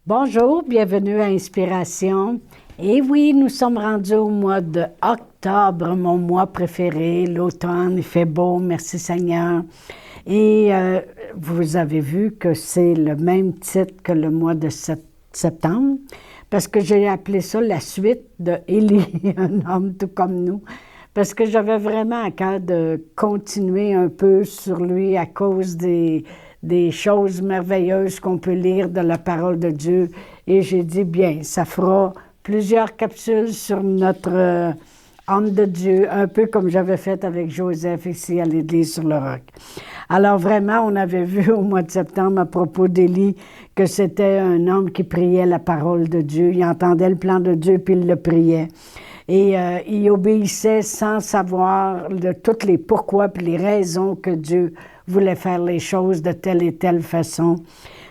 Bonjour, bienvenue à Inspiration. Et oui, nous sommes rendus au mois de octobre, mon mois préféré, l'automne, il fait beau, merci Seigneur. Et vous avez vu que c'est le même titre que le mois de septembre, parce que j'ai appelé ça la suite de Élie, un homme tout comme nous, parce que j'avais vraiment à cœur de continuer un peu sur lui à cause des choses merveilleuses qu'on peut lire de la parole de Dieu. Et j'ai dit, bien, ça fera plusieurs capsules sur notre homme de Dieu, un peu comme j'avais fait avec Joseph ici à l'Église sur le Roc. Alors vraiment, on avait vu au mois de septembre à propos d'Élie que c'était un homme qui priait la parole de Dieu. Il entendait le plan de Dieu puis il le priait. Et il obéissait sans savoir de toutes les pourquoi puis les raisons que Dieu voulait faire les choses de telle et telle façon.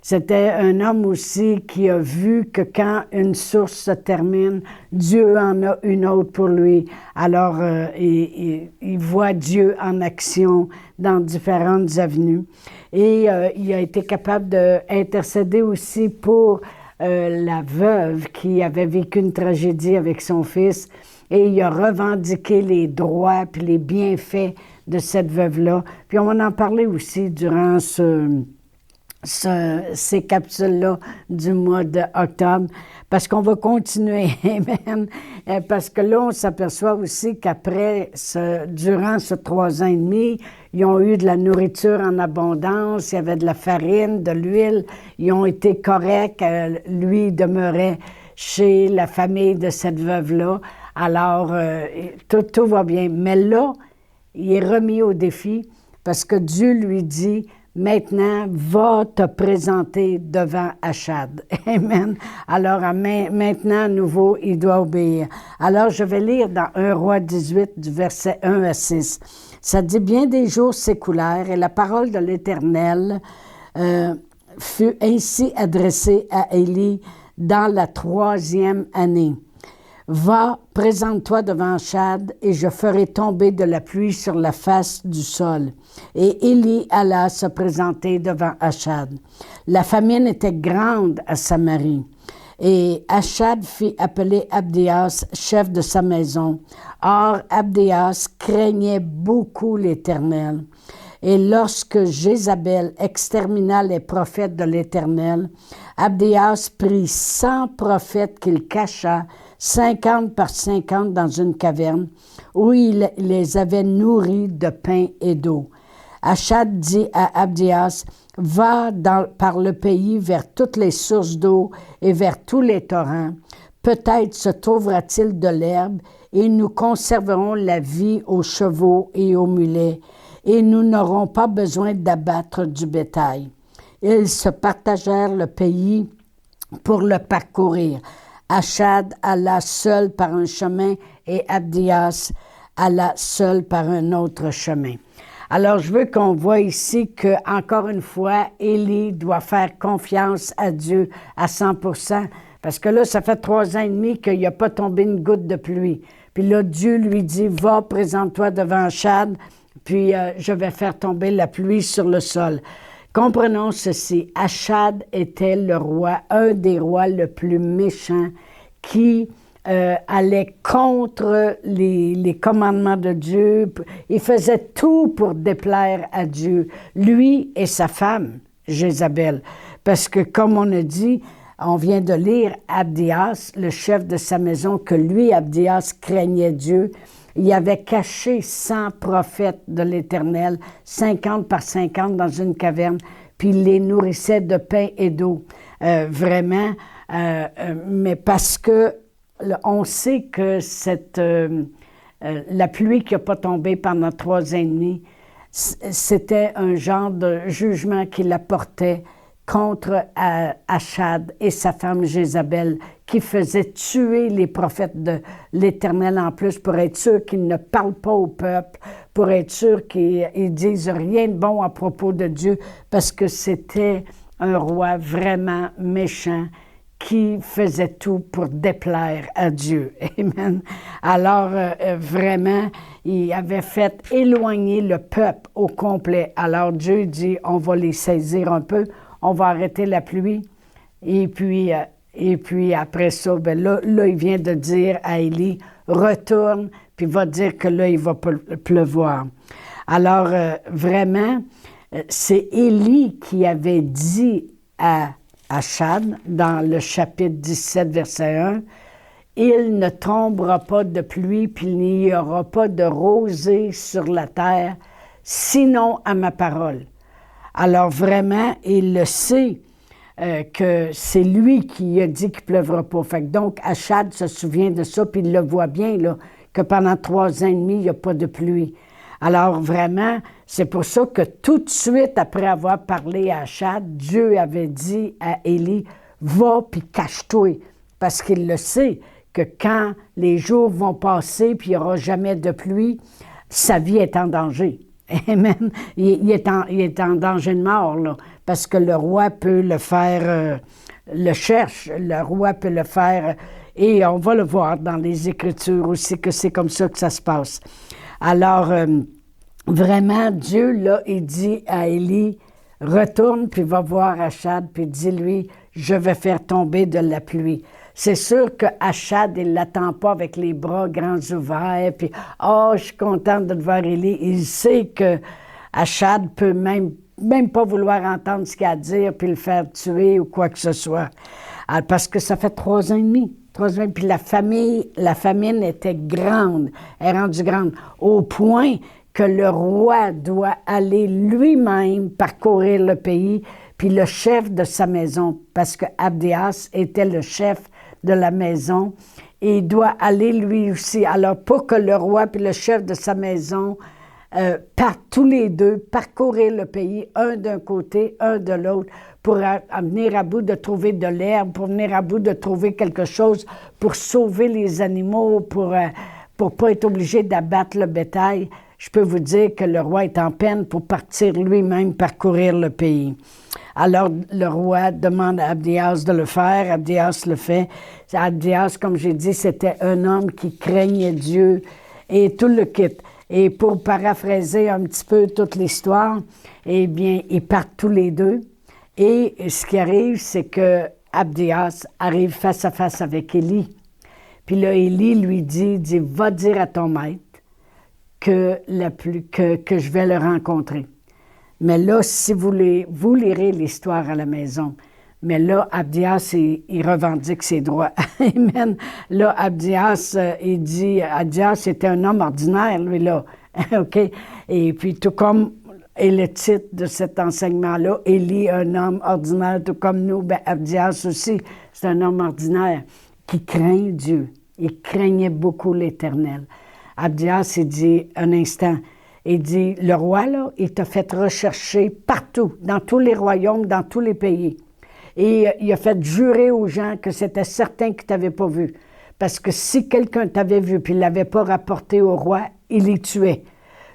C'était un homme aussi qui a vu que quand une source se termine, Dieu en a une autre pour lui. Alors, il voit Dieu en action dans différentes avenues. Et il a été capable d'intercéder aussi pour la veuve qui avait vécu une tragédie avec son fils. Et il a revendiqué les droits puis les bienfaits de cette veuve-là. Puis on va en parler aussi durant ces capsules-là du mois d'octobre, parce qu'on va continuer, amen. Parce que là, on s'aperçoit aussi qu'après, durant ces 3 ans et demi, ils ont eu de la nourriture en abondance, il y avait de la farine, de l'huile, ils ont été corrects, lui demeurait chez la famille de cette veuve-là. Alors, tout va bien. Mais là, il est remis au défi parce que Dieu lui dit, maintenant, va te présenter devant Achad. Amen. Alors, maintenant, à nouveau, il doit obéir. Alors, je vais lire dans 1 Roi 18, du verset 1 à 6. Ça dit, bien des jours s'écoulèrent et la parole de l'Éternel fut ainsi adressée à Élie dans la 3e année. Va, présente-toi devant Achad, et je ferai tomber de la pluie sur la face du sol. Et Élie alla se présenter devant Achad. La famine était grande à Samarie. Et Achad fit appeler Abdias, chef de sa maison. Or, Abdias craignait beaucoup l'Éternel. Et lorsque Jézabel extermina les prophètes de l'Éternel, Abdias prit 100 prophètes qu'il cacha 50 par 50 dans une caverne, où il les avait nourris de pain et d'eau. Achad dit à Abdias, « Va par le pays vers toutes les sources d'eau et vers tous les torrents. Peut-être se trouvera-t-il de l'herbe, et nous conserverons la vie aux chevaux et aux mulets, et nous n'aurons pas besoin d'abattre du bétail. » Ils se partagèrent le pays pour le parcourir. Achad alla seul par un chemin et Abdias alla seul par un autre chemin. Alors, je veux qu'on voit ici que, encore une fois, Élie doit faire confiance à Dieu à 100%, parce que là, ça fait 3 ans et demi qu'il n'y a pas tombé une goutte de pluie. Puis là, Dieu lui dit, va, présente-toi devant Achad, puis je vais faire tomber la pluie sur le sol. Comprenons ceci, Achad était le roi, un des rois le plus méchants qui allait contre les commandements de Dieu. Il faisait tout pour déplaire à Dieu, lui et sa femme, Jézabel. Parce que, comme on a dit, on vient de lire Abdias, le chef de sa maison, que lui, Abdias, craignait Dieu. Il avait caché 100 prophètes de l'Éternel, 50 par 50 dans une caverne, puis il les nourrissait de pain et d'eau. Vraiment, mais parce que on sait que la pluie qui n'a pas tombé pendant 3 ans et demi, c'était un genre de jugement qu'il apportait contre Achad et sa femme Jézabel, qui faisait tuer les prophètes de l'Éternel en plus pour être sûr qu'ils ne parlent pas au peuple, pour être sûr qu'ils disent rien de bon à propos de Dieu, parce que c'était un roi vraiment méchant qui faisait tout pour déplaire à Dieu. Amen. Alors, vraiment, il avait fait éloigner le peuple au complet. Alors, Dieu dit, on va les saisir un peu, on va arrêter la pluie. Et puis après ça, ben là, il vient de dire à Élie, retourne, puis va dire que là, il va pleuvoir. Alors, vraiment, c'est Élie qui avait dit à Achab, dans le chapitre 17, verset 1, « Il ne tombera pas de pluie, puis il n'y aura pas de rosée sur la terre, sinon à ma parole. » Alors vraiment, il le sait que c'est lui qui a dit qu'il ne pleuvra pas. Fait que donc, Achab se souvient de ça, puis il le voit bien, là, que pendant 3 ans et demi, il n'y a pas de pluie. Alors vraiment, c'est pour ça que tout de suite, après avoir parlé à Achab, Dieu avait dit à Élie, « Va puis cache-toi », parce qu'il le sait que quand les jours vont passer puis il n'y aura jamais de pluie, sa vie est en danger. Amen. Il est en danger de mort, là, parce que le roi peut le faire, le cherche, le roi peut le faire, et on va le voir dans les Écritures aussi que c'est comme ça que ça se passe. Alors, vraiment, Dieu, là, il dit à Élie, retourne, puis va voir Achab, puis dis-lui, je vais faire tomber de la pluie. C'est sûr que Achab, il ne l'attend pas avec les bras grands ouverts, puis « Oh, je suis contente de te voir, Élie. » Il sait que Achab peut même pas vouloir entendre ce qu'il a à dire, puis le faire tuer ou quoi que ce soit. Alors, parce que ça fait 3 ans et demi. 3 ans et demi, puis la famine était grande, elle est rendue grande, au point que le roi doit aller lui-même parcourir le pays, puis le chef de sa maison, parce que Abdias était le chef de la maison, et il doit aller lui aussi. Alors, pour que le roi puis le chef de sa maison partent tous les deux parcourir le pays, un d'un côté, un de l'autre, pour venir à bout de trouver de l'herbe, pour venir à bout de trouver quelque chose pour sauver les animaux, pour pas être obligé d'abattre le bétail. Je peux vous dire que le roi est en peine pour partir lui-même parcourir le pays. Alors, le roi demande à Abdias de le faire. Abdias le fait. Abdias, comme j'ai dit, c'était un homme qui craignait Dieu et tout le kit. Et pour paraphraser un petit peu toute l'histoire, eh bien, ils partent tous les deux. Et ce qui arrive, c'est que Abdias arrive face à face avec Élie. Puis là, Élie lui dit, va dire à ton maître que je vais le rencontrer. Mais là, si vous lirez l'histoire à la maison, mais là, Abdias, il revendique ses droits. Amen. Là, Abdias, il dit, Abdias était un homme ordinaire, lui, là. OK? Et puis, tout comme est le titre de cet enseignement-là, Élie, un homme ordinaire, tout comme nous, ben Abdias aussi, c'est un homme ordinaire qui craint Dieu. Il craignait beaucoup l'Éternel. Abdias, il dit, un instant, il dit, le roi, là, il t'a fait rechercher partout, dans tous les royaumes, dans tous les pays. Et il a fait jurer aux gens que c'était certain qu'il ne t'avait pas vu. Parce que si quelqu'un t'avait vu puis il ne l'avait pas rapporté au roi, il les tuait.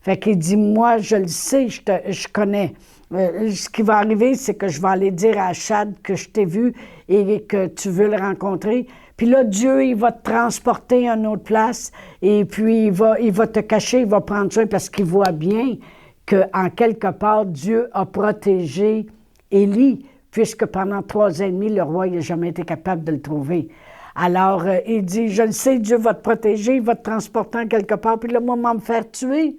Fait qu'il dit, moi, je le sais, je connais. Ce qui va arriver, c'est que je vais aller dire à Achab que je t'ai vu et que tu veux le rencontrer. Puis là, Dieu, il va te transporter à une autre place et puis il va te cacher, il va prendre soin parce qu'il voit bien qu'en quelque part, Dieu a protégé Élie, puisque pendant 3 ans et demi, le roi n'a jamais été capable de le trouver. Alors, il dit, je le sais, Dieu va te protéger, il va te transporter en quelque part, puis le moment me faire tuer.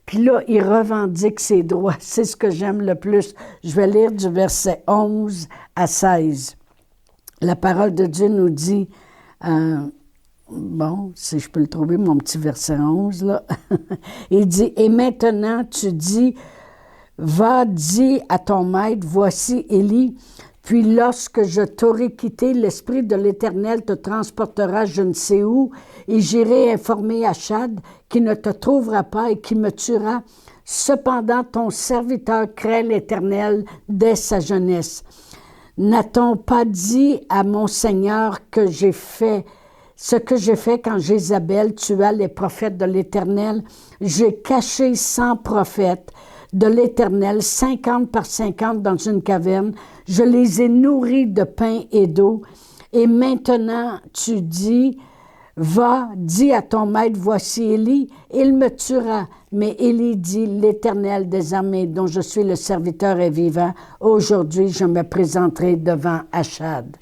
Puis là, il revendique ses droits. C'est ce que j'aime le plus. Je vais lire du verset 11 à 16. La parole de Dieu nous dit, bon, si je peux le trouver, mon petit verset 11, là. Il dit, « Et maintenant, tu dis, va, dis à ton maître, voici Élie, puis lorsque je t'aurai quitté, l'Esprit de l'Éternel te transportera je ne sais où, et j'irai informer Achab qui ne te trouvera pas et qui me tuera. Cependant, ton serviteur craint l'Éternel dès sa jeunesse. N'a-t-on pas dit à mon Seigneur que j'ai fait ce que j'ai fait quand Jézabel tua les prophètes de l'Éternel? J'ai caché 100 prophètes de l'Éternel, 50 par 50 dans une caverne. Je les ai nourris de pain et d'eau. Et maintenant, tu dis, Va, dis à ton maître, voici Élie, il me tuera. Mais Élie dit, l'Éternel des armées, dont je suis le serviteur est vivant, aujourd'hui je me présenterai devant Achad.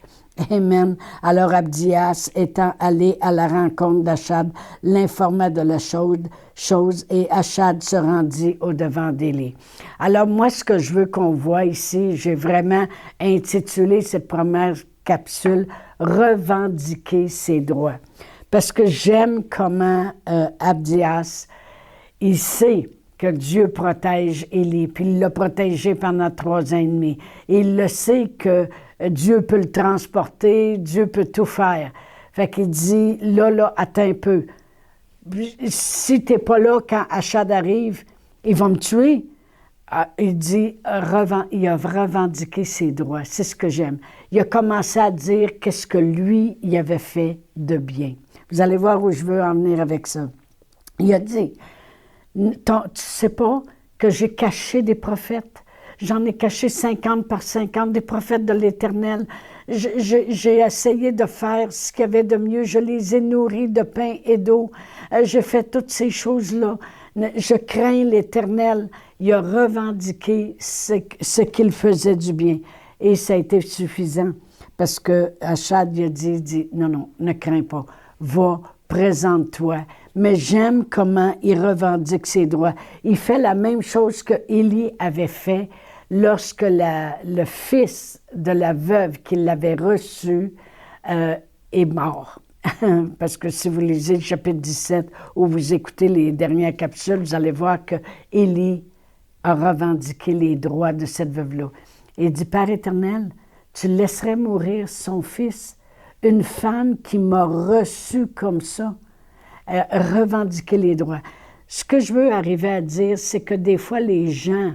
Amen. Alors Abdias, étant allé à la rencontre d'Achad, l'informa de la chose et Achad se rendit au-devant d'Élie. Alors moi, ce que je veux qu'on voit ici, j'ai vraiment intitulé cette première capsule « Revendiquer ses droits ». Parce que j'aime comment Abdias, il sait que Dieu protège Élie, puis il l'a protégé pendant 3 ans et demi. Il le sait que Dieu peut le transporter, Dieu peut tout faire. Fait qu'il dit, là, attends un peu. Si t'es pas là quand Achad arrive, il va me tuer. Il dit, il a revendiqué ses droits. C'est ce que j'aime. Il a commencé à dire qu'est-ce que lui, il avait fait de bien. Vous allez voir où je veux en venir avec ça. Il a dit, tu sais pas que j'ai caché des prophètes? J'en ai caché 50 par 50 des prophètes de l'Éternel. J'ai essayé de faire ce qu'il y avait de mieux. Je les ai nourris de pain et d'eau. J'ai fait toutes ces choses-là. Je crains l'Éternel. Il a revendiqué ce qu'il faisait du bien. Et ça a été suffisant. Parce que Achad il a dit, non, ne crains pas. Va, présente-toi. Mais j'aime comment il revendique ses droits. Il fait la même chose que Élie avait fait lorsque le fils de la veuve qui l'avait reçu est mort. Parce que si vous lisez le chapitre 17 ou vous écoutez les dernières capsules, vous allez voir que Élie a revendiqué les droits de cette veuve-là. Il dit, Père éternel, tu laisserais mourir son fils, une femme qui m'a reçu comme ça, revendiquer les droits. Ce que je veux arriver à dire, c'est que des fois, les gens,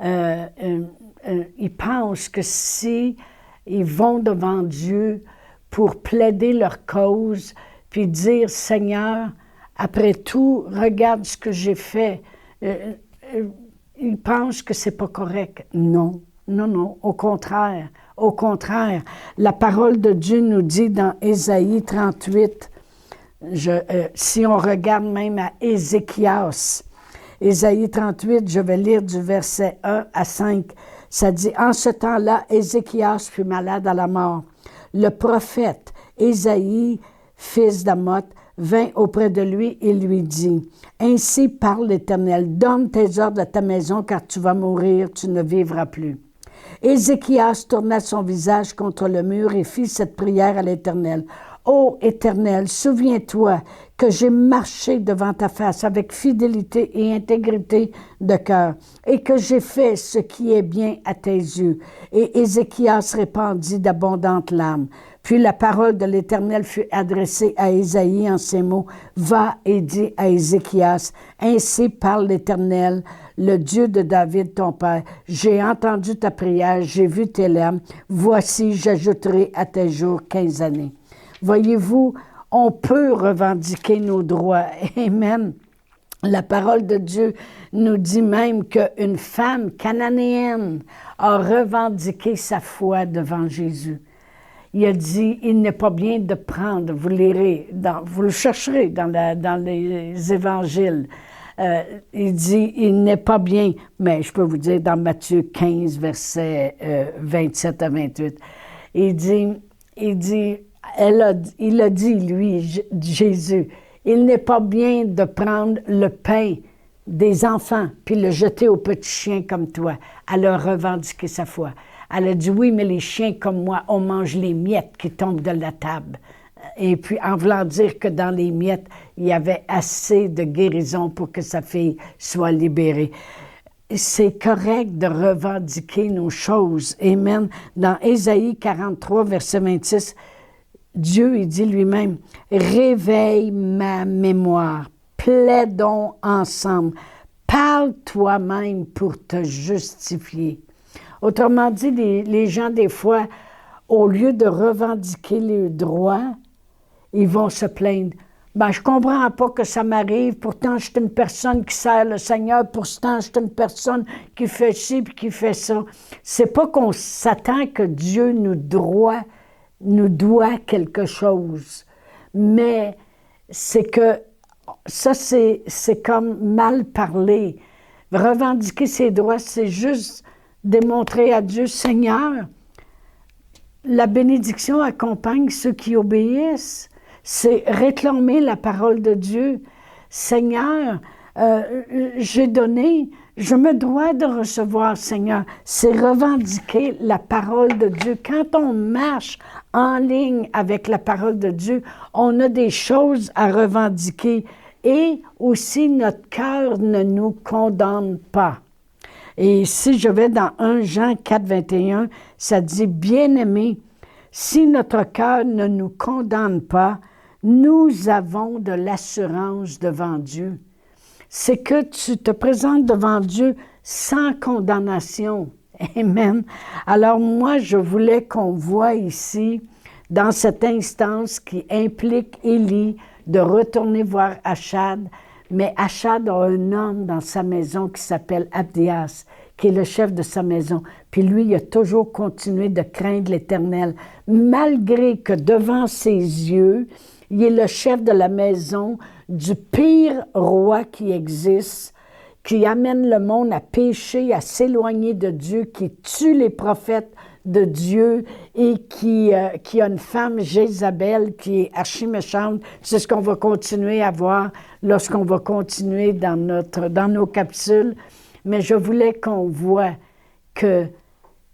ils pensent que si ils vont devant Dieu pour plaider leur cause, puis dire, Seigneur, après tout, regarde ce que j'ai fait, ils pensent que c'est pas correct. Non, au contraire. Au contraire, la parole de Dieu nous dit dans Ésaïe 38, si on regarde même à Ézéchias, Ésaïe 38, je vais lire du verset 1 à 5, ça dit, « En ce temps-là, Ézéchias fut malade à la mort. Le prophète Ésaïe, fils d'Amoth, vint auprès de lui et lui dit, « Ainsi parle l'Éternel, donne tes ordres à ta maison, car tu vas mourir, tu ne vivras plus. » Ézéchias tourna son visage contre le mur et fit cette prière à l'Éternel. « Ô Éternel, souviens-toi que j'ai marché devant ta face avec fidélité et intégrité de cœur, et que j'ai fait ce qui est bien à tes yeux. » Et Ézéchias répandit d'abondantes larmes. Puis la parole de l'Éternel fut adressée à Ésaïe en ces mots, « Va et dis à Ézéchias, ainsi parle l'Éternel, le Dieu de David, ton père. J'ai entendu ta prière, j'ai vu tes larmes. Voici, j'ajouterai à tes jours 15 années. » Voyez-vous, on peut revendiquer nos droits. Amen. La parole de Dieu nous dit même qu'une femme cananéenne a revendiqué sa foi devant Jésus. Il a dit, il n'est pas bien de prendre, vous lirez, vous le chercherez dans les évangiles. Il dit, il n'est pas bien, mais je peux vous dire dans Matthieu 15, versets 27 à 28. Il dit, il a dit, lui, Jésus, il n'est pas bien de prendre le pain des enfants puis le jeter aux petits chiens comme toi. Elle a revendiqué sa foi. Elle a dit, oui, mais les chiens comme moi, on mange les miettes qui tombent de la table. Et puis, en voulant dire que dans les miettes, il y avait assez de guérison pour que sa fille soit libérée. C'est correct de revendiquer nos choses. Amen. Dans Ésaïe 43, verset 26, Dieu, il dit lui-même, « Réveille ma mémoire, plaidons ensemble, parle toi-même pour te justifier. » Autrement dit, les gens, des fois, au lieu de revendiquer les droits, ils vont se plaindre. Ben, je ne comprends pas que ça m'arrive, pourtant je suis une personne qui sert le Seigneur, pourtant je suis une personne qui fait ci et qui fait ça. C'est pas qu'on s'attend que Dieu nous doit quelque chose. mais c'est que ça, c'est comme mal parler. Revendiquer ses droits, c'est juste démontrer à Dieu, Seigneur, la bénédiction accompagne ceux qui obéissent. C'est réclamer la parole de Dieu. Seigneur, j'ai donné, je me dois de recevoir, Seigneur. C'est revendiquer la parole de Dieu. Quand on marche en ligne avec la parole de Dieu, on a des choses à revendiquer. Et aussi, notre cœur ne nous condamne pas. Et si je vais dans 1 Jean 4, 21, ça dit, « Bien-aimés, si notre cœur ne nous condamne pas, nous avons de l'assurance devant Dieu. » C'est que tu te présentes devant Dieu sans condamnation. Amen. Alors moi, je voulais qu'on voit ici, dans cette instance qui implique Élie, de retourner voir Achad, mais Achad a un homme dans sa maison qui s'appelle Abdias, qui est le chef de sa maison. Puis lui, il a toujours continué de craindre l'Éternel, malgré que devant ses yeux, il est le chef de la maison du pire roi qui existe, qui amène le monde à pécher, à s'éloigner de Dieu, qui tue les prophètes de Dieu et qui a une femme, Jézabel, qui est archi méchante. C'est ce qu'on va continuer à voir lorsqu'on va continuer dans nos capsules. Mais je voulais qu'on voit que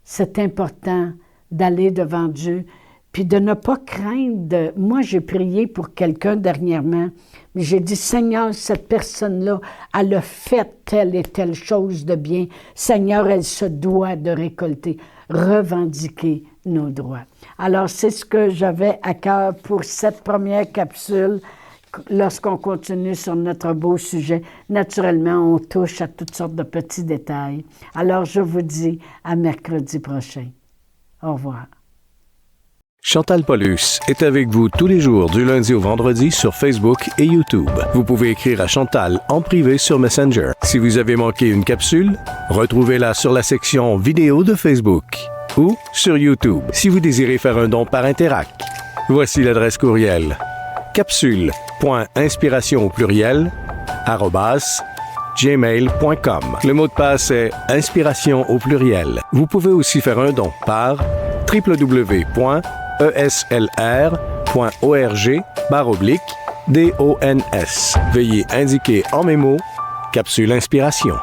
c'est important d'aller devant Dieu, puis de ne pas craindre. Moi, j'ai prié pour quelqu'un dernièrement, mais j'ai dit, Seigneur, cette personne-là, elle a fait telle et telle chose de bien. Seigneur, elle se doit de récolter, revendiquer nos droits. Alors, c'est ce que j'avais à cœur pour cette première capsule. Lorsqu'on continue sur notre beau sujet, naturellement, on touche à toutes sortes de petits détails. Alors, je vous dis à mercredi prochain. Au revoir. Chantal Paulus est avec vous tous les jours du lundi au vendredi sur Facebook et YouTube. Vous pouvez écrire à Chantal en privé sur Messenger. Si vous avez manqué une capsule, retrouvez-la sur la section vidéo de Facebook ou sur YouTube si vous désirez faire un don par Interac. Voici l'adresse courriel capsule.inspiration au pluriel @gmail.com. Le mot de passe est inspiration au pluriel. Vous pouvez aussi faire un don par www.eslr.org/DONS. Veuillez indiquer en mémo Capsule Inspiration.